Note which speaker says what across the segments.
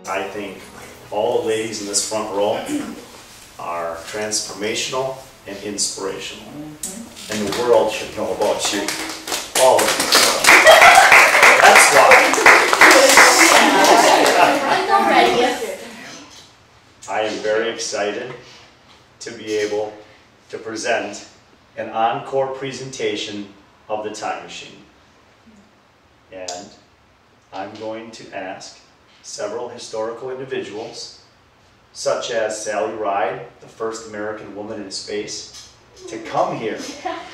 Speaker 1: I think all the ladies in this front row are transformational and inspirational. And the world should know about you. All of you. That's why. I am very excited to be able to present an encore presentation of the time machine. And I'm going to ask several historical individuals, such as Sally Ride, the first American woman in space, to come here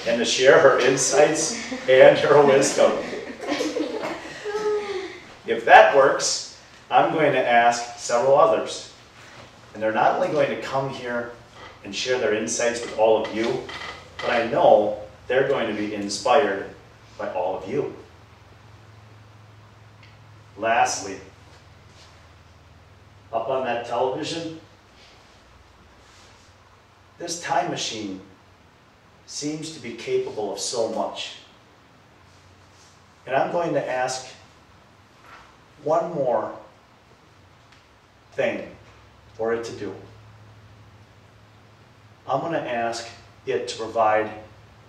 Speaker 1: and to share her insights and her wisdom. If that works, I'm going to ask several others. And they're not only going to come here and share their insights with all of you, but I know they're going to be inspired by all of you. Lastly, up on that television, this time machine seems to be capable of so much. And I'm going to ask one more thing for it to do. I'm going to ask it to provide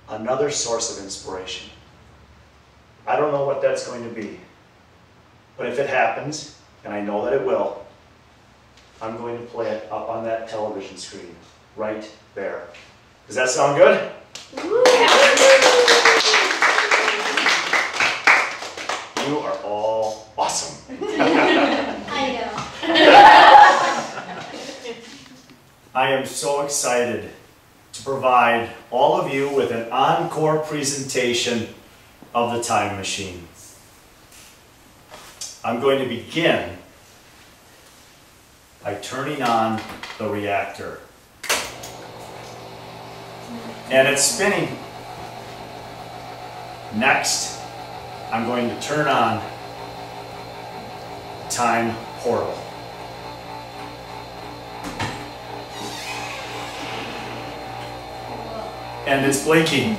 Speaker 1: another source of inspiration. I don't know what that's going to be, but if it happens, and I know that it will, I'm going to play it up on that television screen, right there. Does that sound good? You are all awesome.
Speaker 2: I know.
Speaker 1: I am so excited to provide all of you with an encore presentation of the time machine. I'm going to begin by turning on the reactor. And it's spinning. Next, I'm going to turn on the time portal. And it's blinking.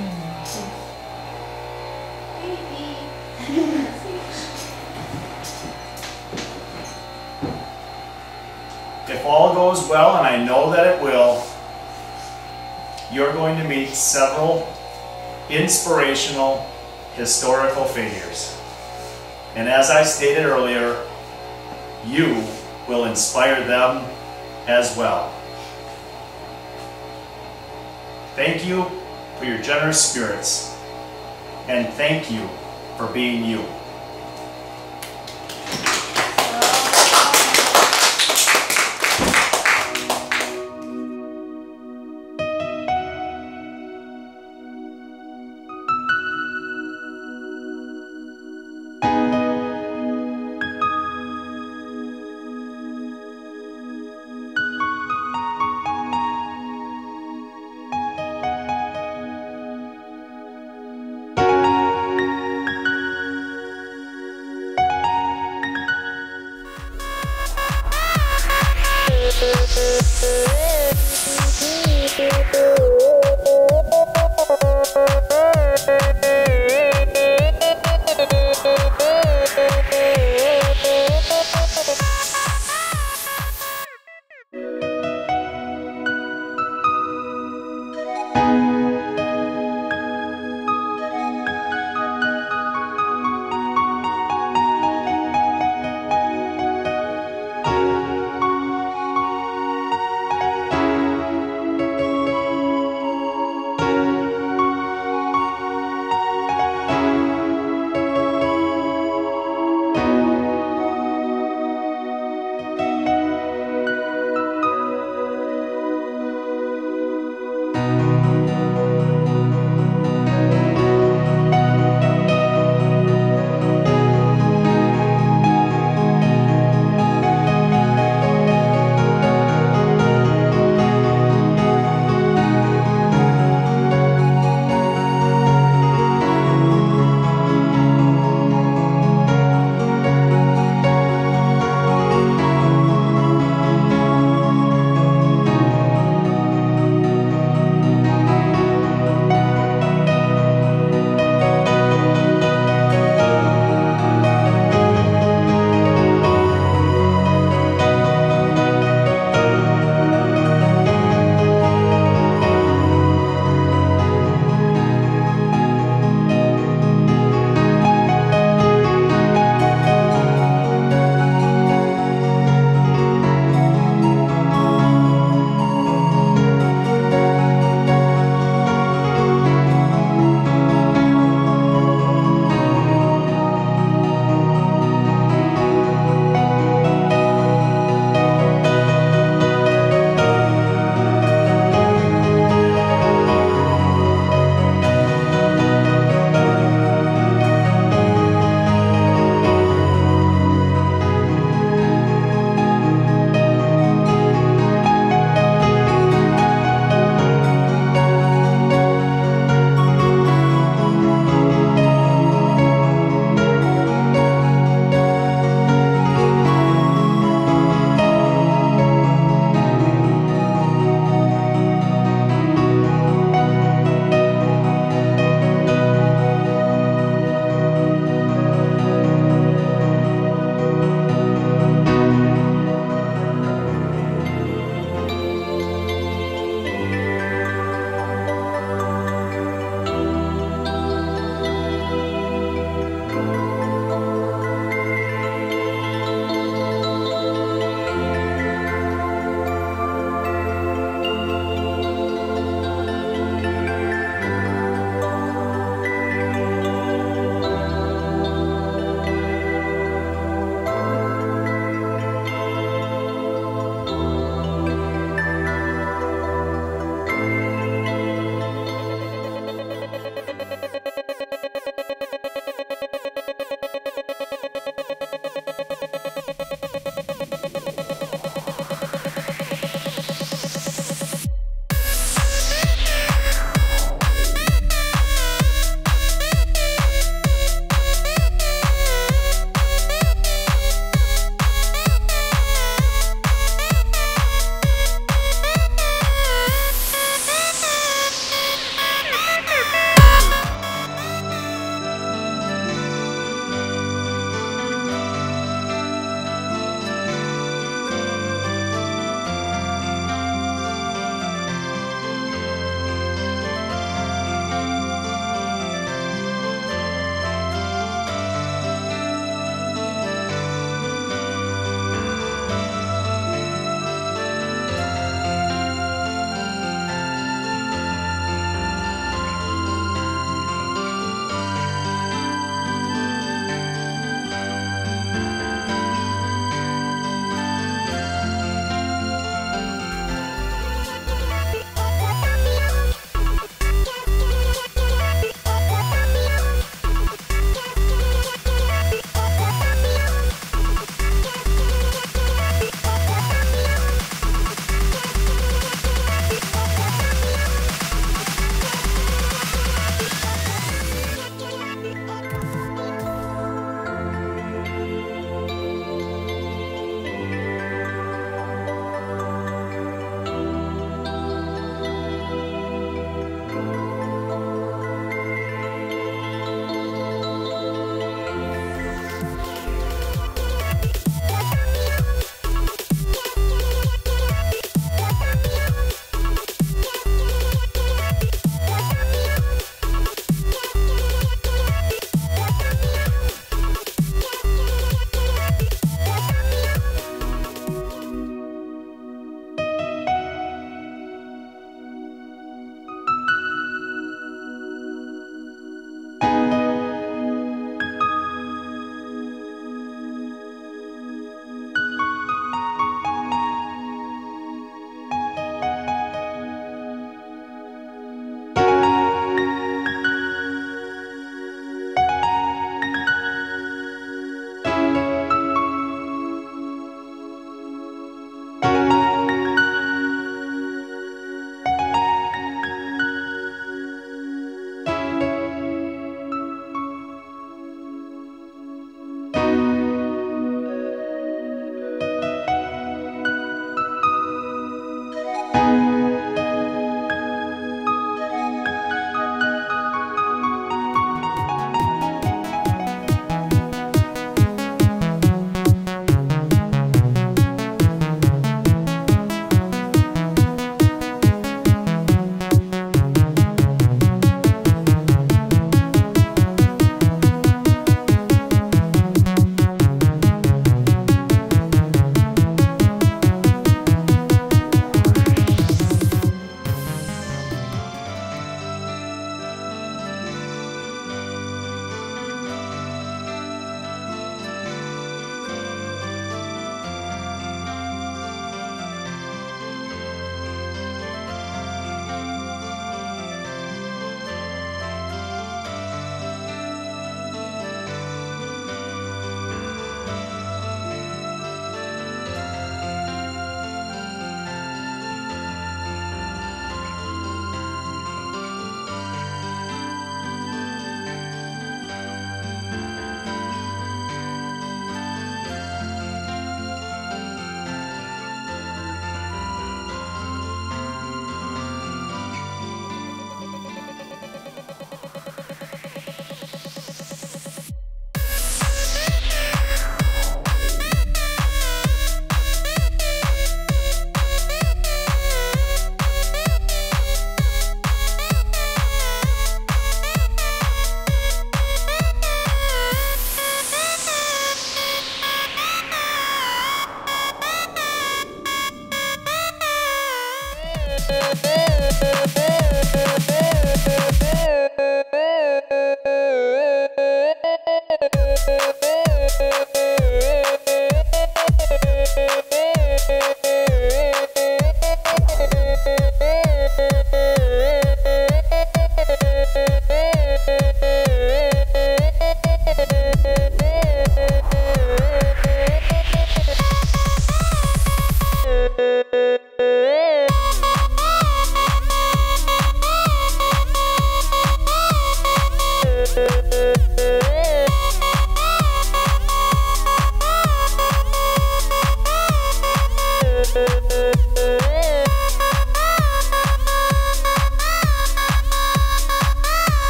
Speaker 1: If all goes well, and I know that it will, you're going to meet several inspirational historical figures. And as I stated earlier, you will inspire them as well. Thank you for your generous spirits, and thank you for being you.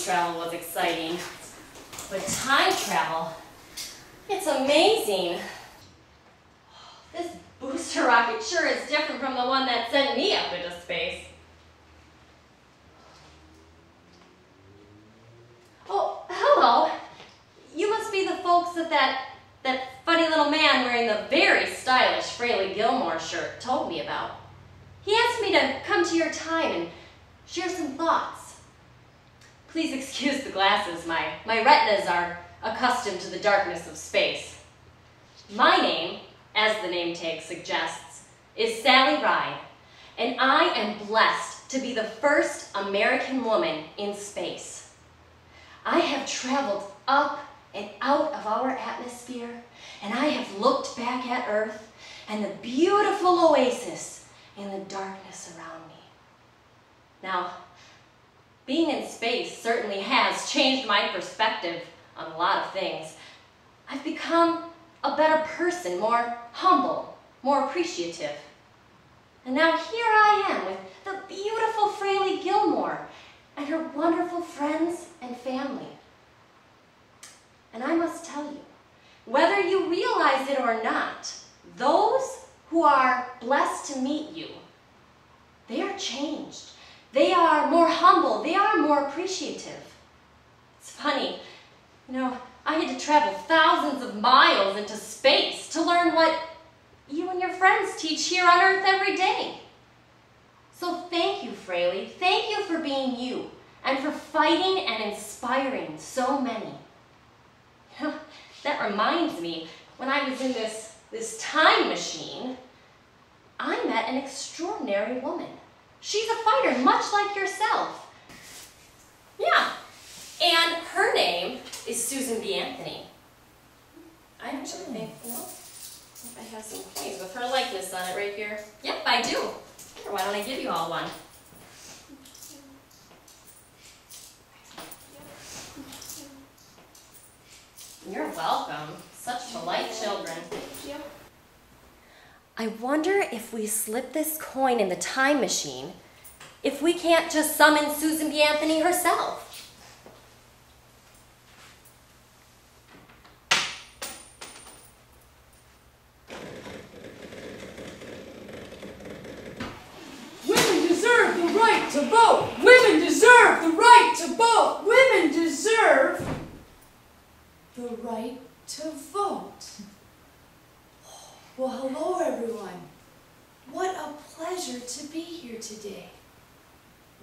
Speaker 3: travel was exciting, but time travel, it's amazing. This booster rocket sure is different from the one that sent me up into space. Oh, hello. You must be the folks at that funny little man wearing the very stylish Frehley Gilmore shirt told me about. He asked me to come to your time and share some thoughts. Please excuse the glasses. My retinas are accustomed to the darkness of space. My name, as the name tag suggests, is Sally Ride, and I am blessed to be the first American woman in space. I have traveled up and out of our atmosphere, and I have looked back at Earth and the beautiful oasis in the darkness around me. Now, being in space certainly has changed my perspective on a lot of things. I've become a better person, more humble, more appreciative. And now here I am with the beautiful Frehley Gilmore and her wonderful friends and family. And I must tell you, whether you realize it or not, those who are blessed to meet you, they are changed. They are more humble. They are more appreciative. It's funny, I had to travel thousands of miles into space to learn what you and your friends teach here on Earth every day. So thank you, Frehley. Thank you for being you and for fighting and inspiring so many. That reminds me, when I was in this time machine, I met an extraordinary woman. She's a fighter, much like yourself. Yeah, and her name is Susan B. Anthony. I actually think, I have some coins with her likeness on it right here. Yep, I do. Here, why don't I give you all one? You're welcome. Such polite children. Thank you. I wonder if we slip this coin in the time machine, if we can't just summon Susan B. Anthony herself.
Speaker 4: Women deserve the right to vote! Women deserve the right to vote! Women deserve the right to vote. Well, hello everyone. What a pleasure to be here today.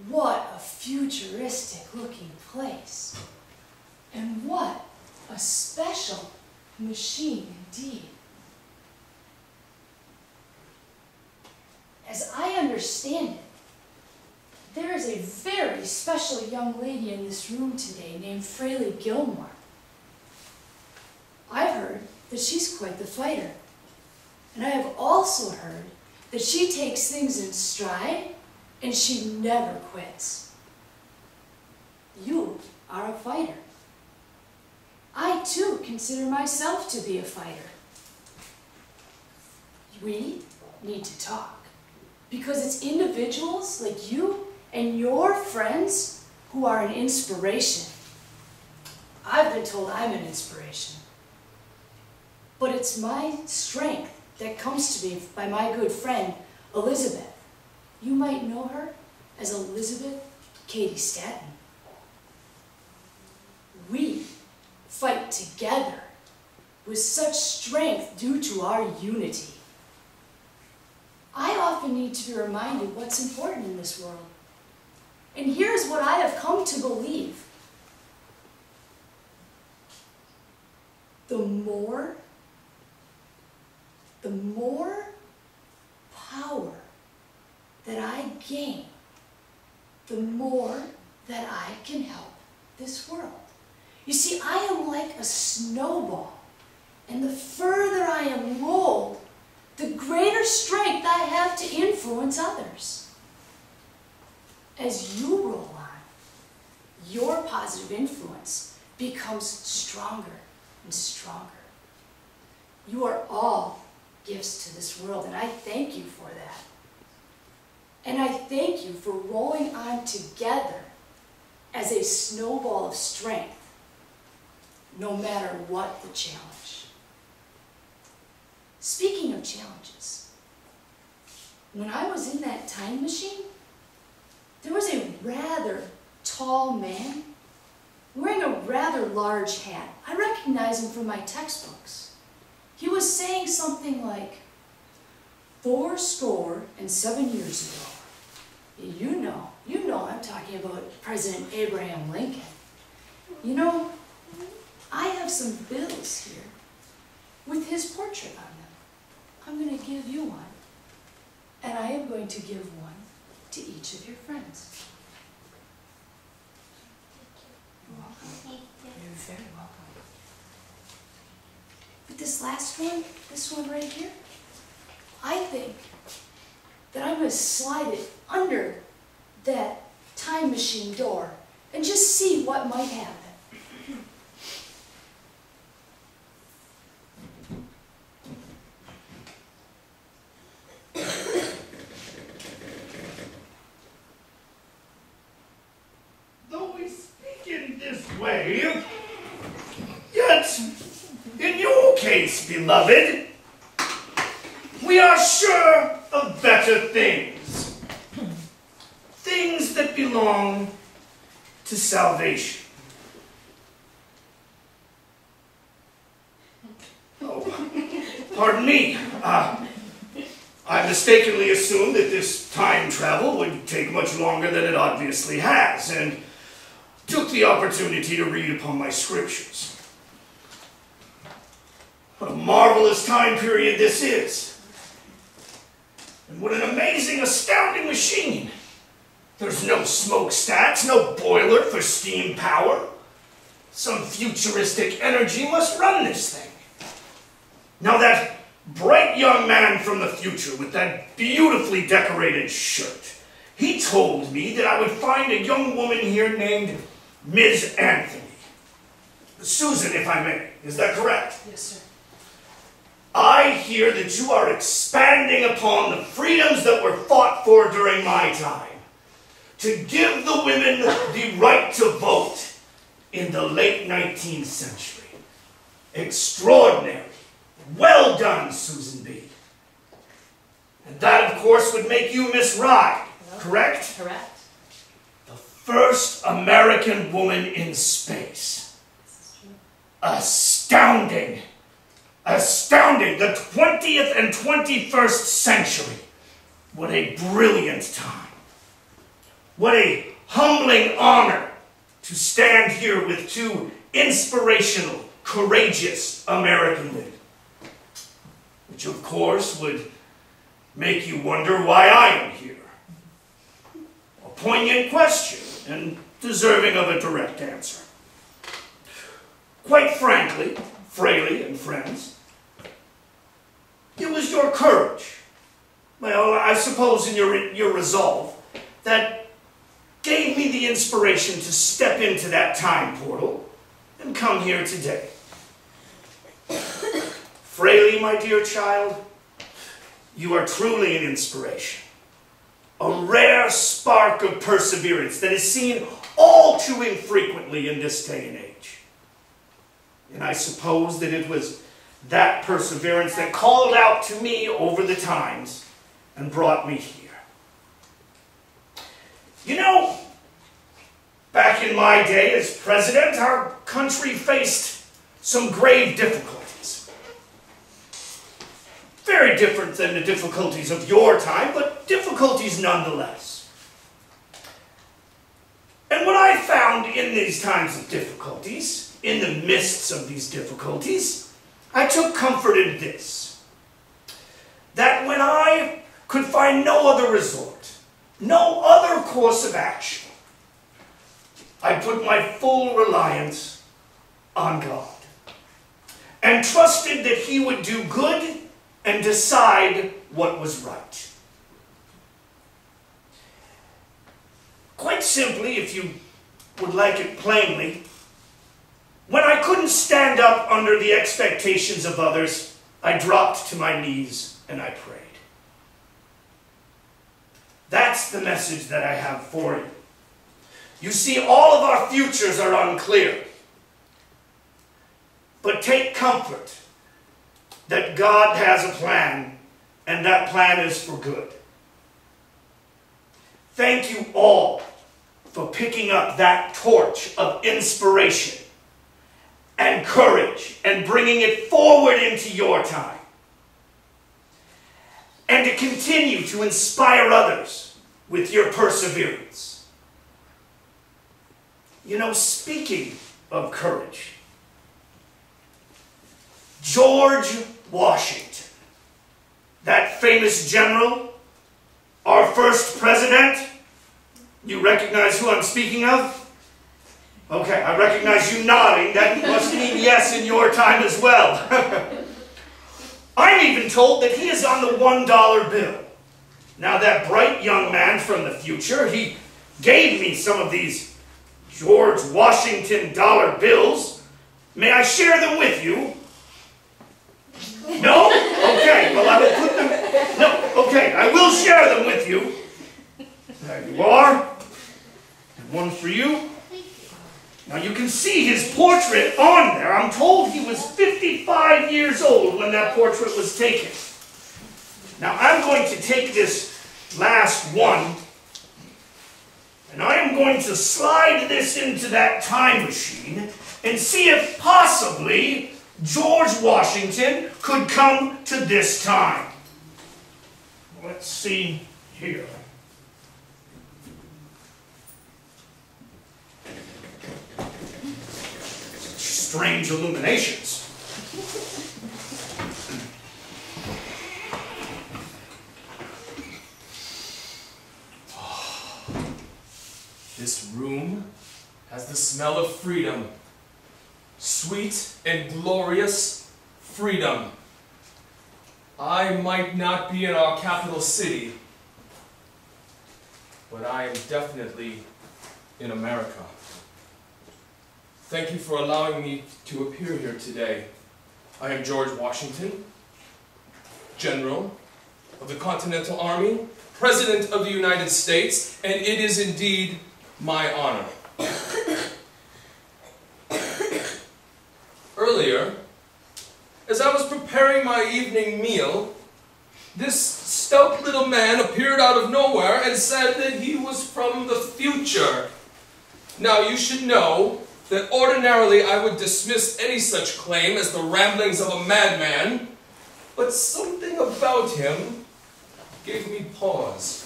Speaker 4: What a futuristic looking place. And what a special machine indeed. As I understand it, there is a very special young lady in this room today named Frehley Gilmore. I've heard that she's quite the fighter. And I have also heard that she takes things in stride and she never quits. You are a fighter. I too consider myself to be a fighter. We need to talk because it's individuals like you and your friends who are an inspiration. I've been told I'm an inspiration. But it's my strength that comes to me by my good friend, Elizabeth. You might know her as Elizabeth Cady Stanton. We fight together with such strength due to our unity. I often need to be reminded what's important in this world. And here's what I have come to believe. The more power that I gain, the more that I can help this world. You see, I am like a snowball, and the further I am rolled, the greater strength I have to influence others. As you roll on, your positive influence becomes stronger and stronger. You are all gifts to this world, and I thank you for that. And I thank you for rolling on together as a snowball of strength, no matter what the challenge. Speaking of challenges, when I was in that time machine, there was a rather tall man wearing a rather large hat. I recognize him from my textbooks. He was saying something like, 407 years ago. You know I'm talking about President Abraham Lincoln. You know, I have some bills here with his portrait on them. I'm going to give you one, and I am going to give one to each of your friends. You're welcome. You're very welcome. But this last one, this one right here, I think that I'm going to slide it under that time machine door and just see what might happen.
Speaker 5: Though we speak in this way, yet in your case, beloved, we are sure of better things. Things that belong to salvation. Oh, pardon me. I mistakenly assumed that this time travel would take much longer than it obviously has, and took the opportunity to read upon my scriptures. What a marvelous time period this is. And what an amazing, astounding machine. There's no smokestacks, no boiler for steam power. Some futuristic energy must run this thing. Now that bright young man from the future with that beautifully decorated shirt, he told me that I would find a young woman here named Ms. Anthony. Susan, if I may. Is that correct?
Speaker 4: Yes, sir.
Speaker 5: I hear that you are expanding upon the freedoms that were fought for during my time, to give the women the right to vote in the late 19th century. Extraordinary. Well done, Susan B. And that, of course, would make you Miss Rye, correct?
Speaker 3: Correct.
Speaker 5: The first American woman in space. Astounding. Astounding. The 20th and 21st century. What a brilliant time. What a humbling honor to stand here with two inspirational, courageous American women. Which, of course, would make you wonder why I am here. A poignant question and deserving of a direct answer. Quite frankly, Frehley and friends, it was your courage, well, I suppose in your resolve, that gave me the inspiration to step into that time portal and come here today. Frehley, my dear child, you are truly an inspiration. A rare spark of perseverance that is seen all too infrequently in this day and age. And I suppose that it was that perseverance that called out to me over the times and brought me here. You know, back in my day as president, our country faced some grave difficulties. Very different than the difficulties of your time, but difficulties nonetheless. And what I found in these times of difficulties, in the midst of these difficulties, I took comfort in this. That when I could find no other resort, no other course of action, I put my full reliance on God and trusted that He would do good and decide what was right. Quite simply, if you would like it plainly, when I couldn't stand up under the expectations of others, I dropped to my knees and I prayed. That's the message that I have for you. You see, all of our futures are unclear. But take comfort that God has a plan, and that plan is for good. Thank you all for picking up that torch of inspiration and courage and bringing it forward into your time. And to continue to inspire others with your perseverance. You know, speaking of courage, George Washington, that famous general, our first president, you recognize who I'm speaking of? Okay, I recognize you nodding. That must mean yes in your time as well. I'm even told that he is on the $1 bill. Now that bright young man from the future, he gave me some of these George Washington dollar bills. May I share them with you? No? Okay, well I will put them... No, okay, I will share them with you. There you are. And one for you. Now you can see his portrait on there. I'm told he was 55 years old when that portrait was taken. Now I'm going to take this last one, and I am going to slide this into that time machine and see if possibly George Washington could come to this time. Let's see here. Strange illuminations.
Speaker 6: This room has the smell of freedom. Sweet and glorious freedom. I might not be in our capital city, but I am definitely in America. Thank you for allowing me to appear here today. I am George Washington, General of the Continental Army, President of the United States, and it is indeed my honor. Earlier, as I was preparing my evening meal, this stout little man appeared out of nowhere and said that he was from the future. Now, you should know that ordinarily I would dismiss any such claim as the ramblings of a madman, but something about him gave me pause.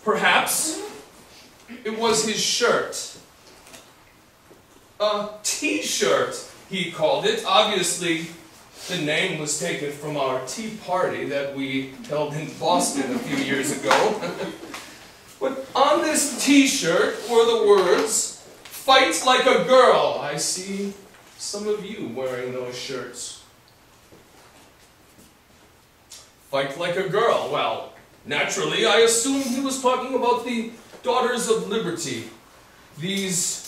Speaker 6: Perhaps it was his shirt. A T-shirt, he called it. Obviously, the name was taken from our tea party that we held in Boston a few years ago. But on this T-shirt were the words, "Fight like a girl." I see some of you wearing those shirts. Fight like a girl. Well, naturally, I assumed he was talking about the Daughters of Liberty. These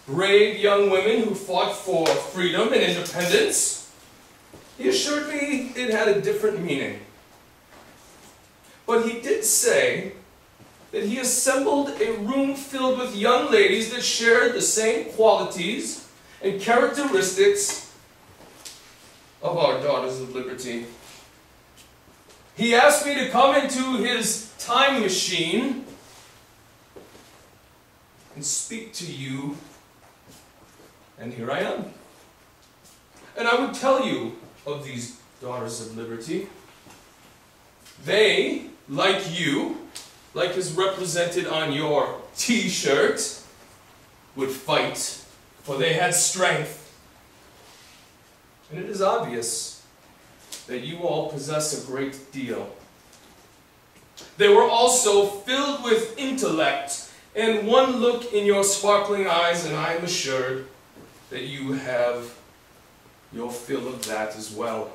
Speaker 6: brave young women who fought for freedom and independence. He assured me it had a different meaning. But he did say that he assembled a room filled with young ladies that shared the same qualities and characteristics of our Daughters of Liberty. He asked me to come into his time machine and speak to you, and here I am. And I would tell you of these Daughters of Liberty. They, like you, like is represented on your T-shirt, would fight, for they had strength. And it is obvious that you all possess a great deal. They were also filled with intellect, and one look in your sparkling eyes, and I am assured that you have your fill of that as well.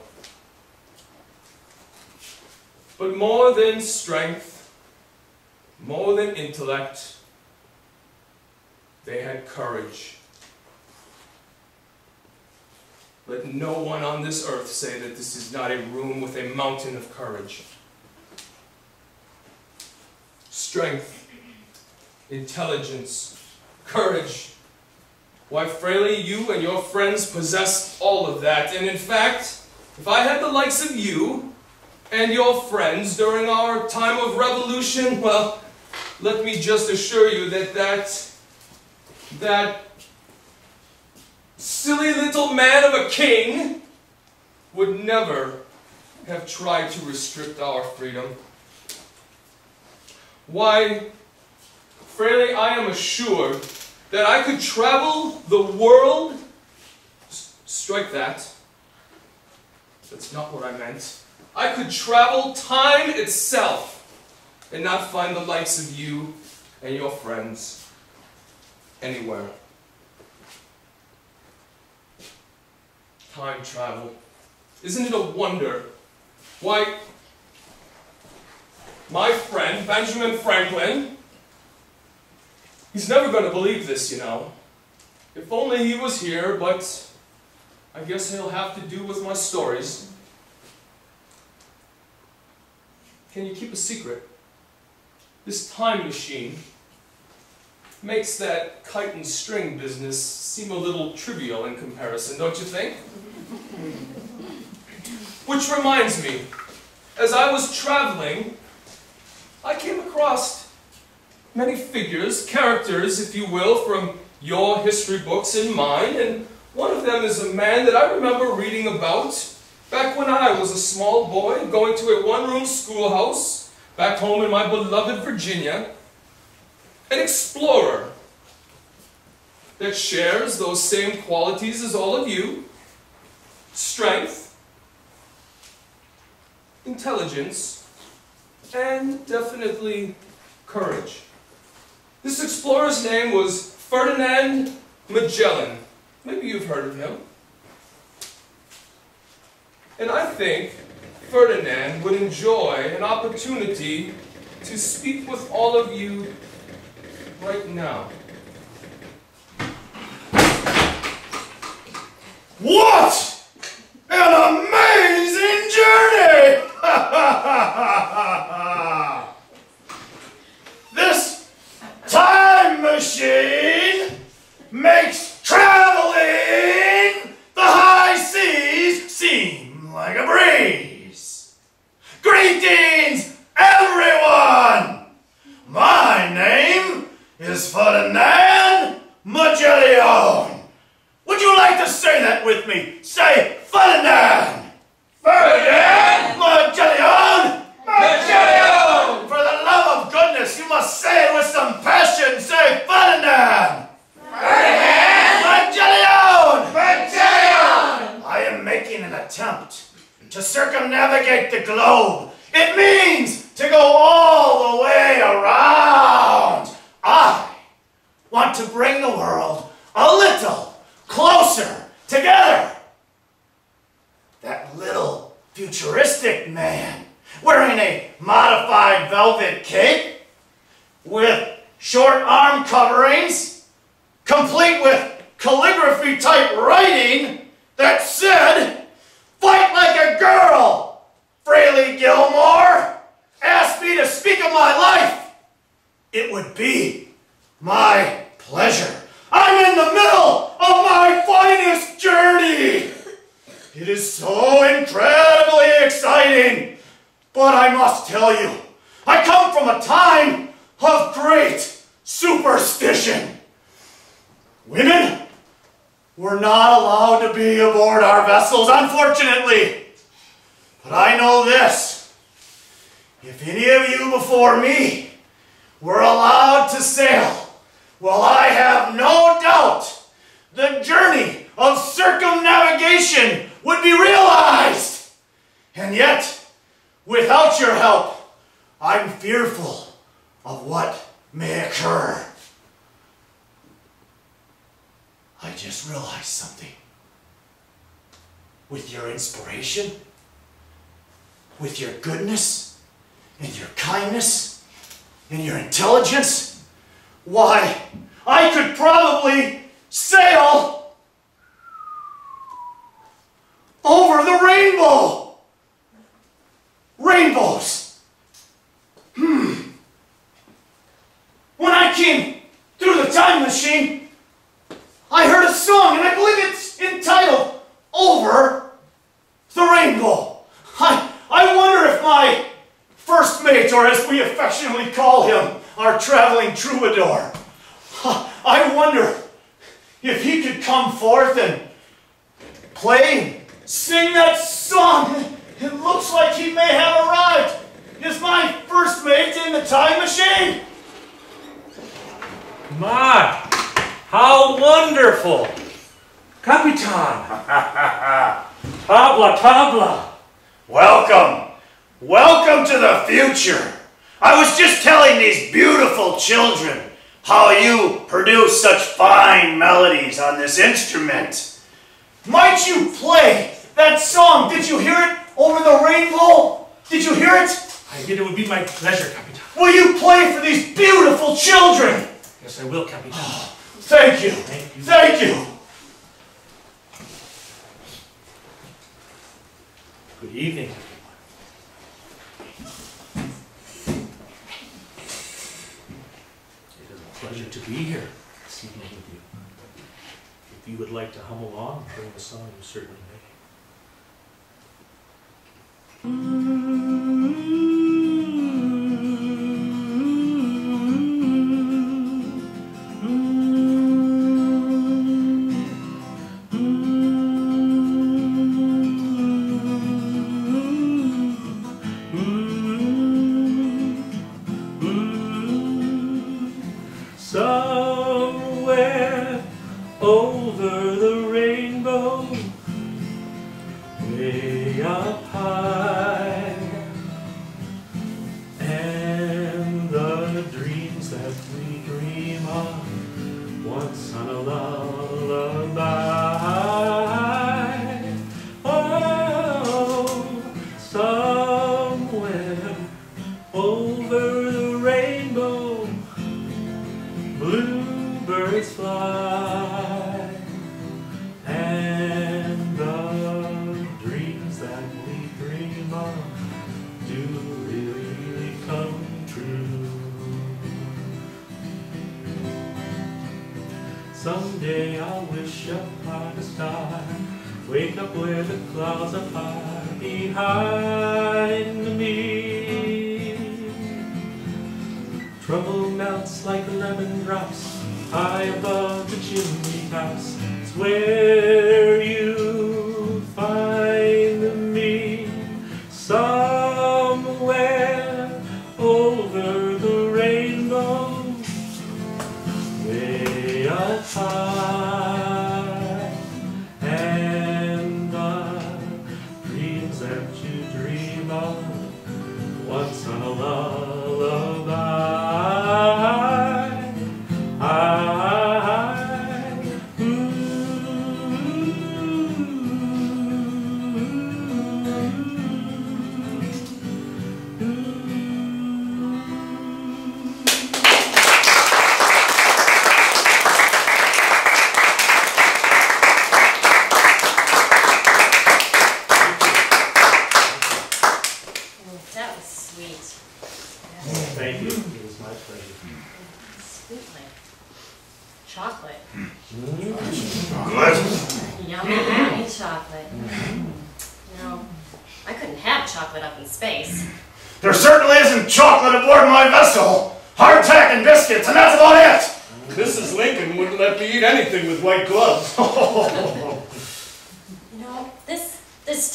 Speaker 6: But more than strength, more than intellect, they had courage. Let no one on this earth say that this is not a room with a mountain of courage. Strength intelligence, courage. Why, Frehley, you and your friends possess all of that. And in fact, if I had the likes of you and your friends during our time of revolution, well, let me just assure you that silly little man of a king would never have tried to restrict our freedom. Why, Frehley, I am assured that I could travel the world. Strike that. That's not what I meant. I could travel time itself and not find the likes of you and your friends anywhere. Time travel. Isn't it a wonder? Why, my friend, Benjamin Franklin, he's never going to believe this, you know. If only he was here, but I guess he'll have to do with my stories. Can you keep a secret? This time machine makes that kite and string business seem a little trivial in comparison, don't you think? Which reminds me, as I was traveling, I came across many figures, characters, if you will, from your history books and mine, and one of them is a man that I remember reading about back when I was a small boy going to a one-room schoolhouse back home in my beloved Virginia. An explorer that shares those same qualities as all of you: strength, intelligence, and definitely courage. This explorer's name was Ferdinand Magellan. Maybe you've heard of him. And I think Ferdinand would enjoy an opportunity to speak with all of you right now.
Speaker 5: What an amazing journey! This time machine makes traveling the high seas seem like a breeze. Greetings, everyone! My name is Ferdinand Magellan. Would you like to say that with me? Say Ferdinand! Ferdinand Magellan! Magellan! For the love of goodness, you must say it with some passion. Say Ferdinand! Ferdinand Magellan! Magellan! I am making an attempt to circumnavigate the globe. It means to go all the way around. I want to bring the world a little closer together. That little futuristic man wearing a modified velvet cape with short arm coverings, complete with calligraphy type writing that said, "Fight like a girl." Frehley Gilmore asked me to speak of my life. It would be my pleasure. I'm in the middle of my finest journey. It is so incredibly exciting. But I must tell you, I come from a time of great superstition. Women were not allowed to be aboard our vessels, unfortunately. But I know this. If any of you before me were allowed to sail, well, I have no doubt the journey of circumnavigation would be realized. And yet, without your help, I'm fearful of what may occur. I just realized something. With your inspiration, with your goodness, and your kindness, and your intelligence, why, I could probably sail over the rainbow. Rainbows. When I came machine, through the time machine, I heard a song, and I believe it's entitled Over the Rainbow. I wonder if my first mate, or as we affectionately call him, our traveling troubadour, I wonder if he could come forth and play, sing that song. It looks like he may have arrived. Is my first mate in the time machine?
Speaker 7: My, how wonderful! Capitan! Tabla, tabla!
Speaker 5: Welcome. Welcome to the future. I was just telling these beautiful children how you produce such fine melodies on this instrument. Might you play that song? Did you hear it over the rainbow? Did you hear it?
Speaker 7: I did. It would be my pleasure, Capitan.
Speaker 5: Will you play for these beautiful children?
Speaker 7: Yes, I will, Capitan.
Speaker 5: Thank you.
Speaker 7: Thank you.
Speaker 5: Thank you.
Speaker 7: Good evening, everyone. It is a pleasure to be here this evening with you. If you would like to hum along during the song, you certainly may. Somewhere over the rainbow, way up high, and the dreams that we dream of once on a lullaby. Oh, somewhere over the rainbow, bluebirds fly, and the dreams that we dream of do really come true. Someday I'll wish upon a star, wake up where the clouds are far behind me. Trouble melts like lemon drops high above the chimney tops. It's where you find me. Somewhere over the rainbow, way up high, and the dreams that you dream of once on a lullaby.
Speaker 3: That was sweet.
Speaker 7: Thank you. It was my pleasure.
Speaker 3: Sweet like chocolate.
Speaker 5: Good.
Speaker 3: Yummy chocolate. No, I couldn't have chocolate up in space.
Speaker 5: There certainly isn't chocolate aboard my vessel. Hardtack and biscuits, and that's about it.
Speaker 6: Mrs. Lincoln wouldn't let me eat anything with white gloves.
Speaker 3: You know, this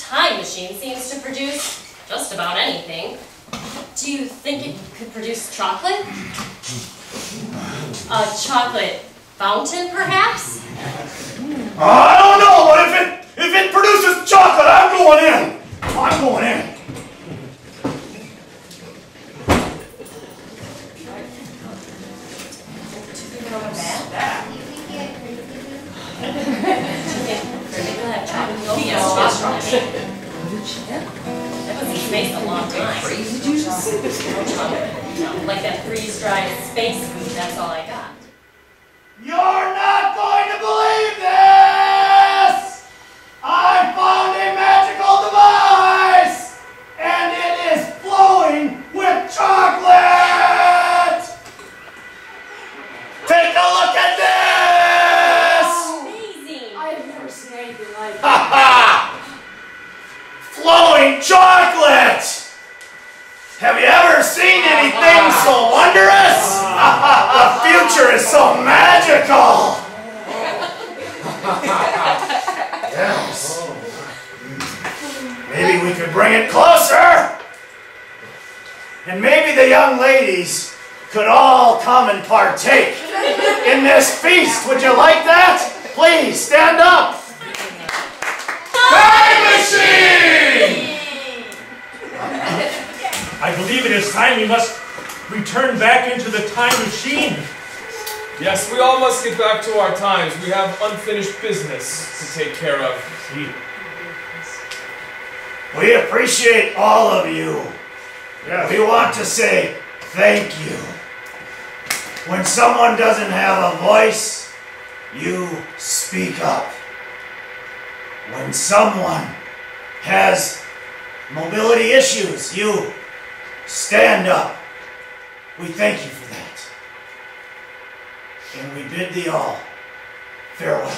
Speaker 3: time machine seems to produce just about anything. Do you think it could produce chocolate? A chocolate fountain, perhaps?
Speaker 5: I don't know, but if it produces chocolate, I'm going in. I'm going in.
Speaker 3: That was in space a long time. Like that freeze-dried space food, that's all I got.
Speaker 5: You're not going to believe this! I found a magical device! And it is flowing with chocolate! future is so magical! Yes. Maybe we could bring it closer! And maybe the young ladies could all come and partake in this feast. Would you like that? Please, stand up!
Speaker 6: Time machine!
Speaker 7: I believe it is time we must return back into the time machine.
Speaker 6: Yes, we all must get back to our times. We have unfinished business to take care of.
Speaker 5: We appreciate all of you. We want to say thank you. When someone doesn't have a voice, you speak up. When someone has mobility issues, you stand up. We thank you for that. And we bid thee all farewell.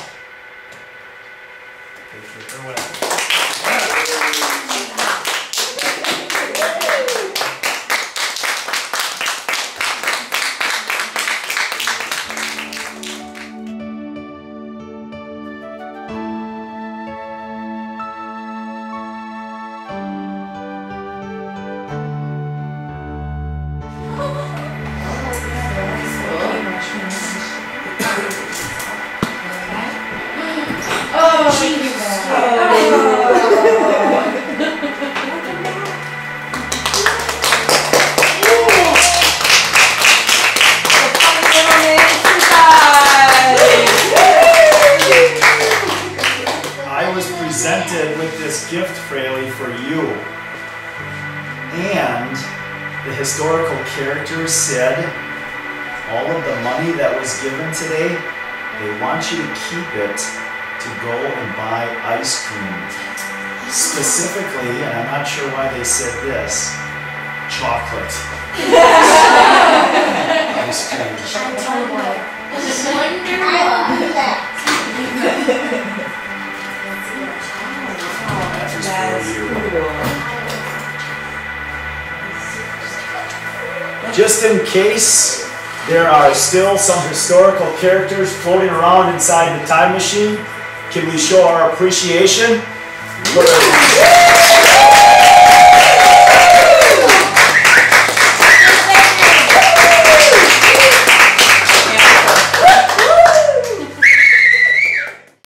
Speaker 1: I was presented with this gift, Frehley, for you. And the historical characters said all of the money that was given today, they want you to keep it to go and buy ice cream. Specifically, and I'm not sure why they said this, chocolate. Ice cream. Just in case there are still some historical characters floating around inside the time machine, can we show our appreciation?